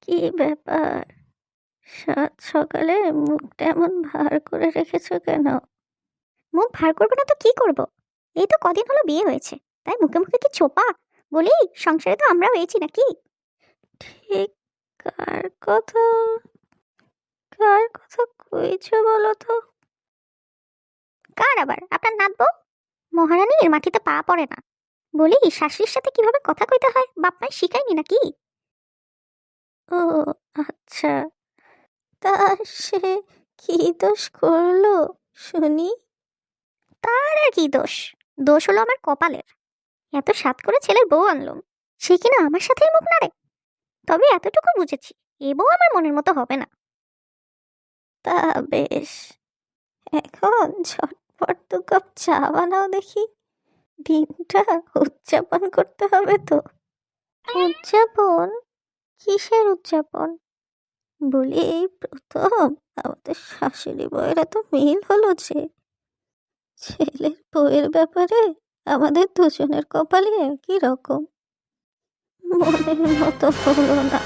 কি ব্যাপার? সাত সকালে মুখটা এমন ভার করে রেখেছো কেন? মুখ ভার করবো না তো কি করব? এই তো কদিন হলো বিয়ে হয়েছে, তাই মুখে মুখে কি ছোপা? বলি, সংসারে তো আমরাও হয়েছি নাকি? ঠিক কার কথা কার কথা কইছো বলো তো? কার আবার? আপনার নাত বউ। মহারানীর মাটিতে পা পড়ে না। বলি, শাশুড়ির সাথে কিভাবে কথা কইতে হয় বাপ মাই শিখায়নি নাকি? ও আচ্ছা, তা সে কি দোষ করলো শুনি? তার আর কি দোষ? দোষ হলো আমার কপালের। এত সাত করে ছেলের বউ আনলাম, সে কিনা আমার সাথেই মুখ নাড়ে। তবে এতটুকু বুঝেছি, এ বউ আমার মনের মতো হবে না। তা বেশ, এখন ঝটপট 2 কাপ চা বানাও দেখি। দিনটা উদযাপন করতে হবে তো। উদযাপন? কিসের উদযাপন? বলি, এই প্রথম আমাদের শাশুড়ি বউয়ের এত মিল হলো যে ছেলের বউয়ের ব্যাপারে আমাদের দুজনের কপালই একই রকম। মনের মতো হলো না।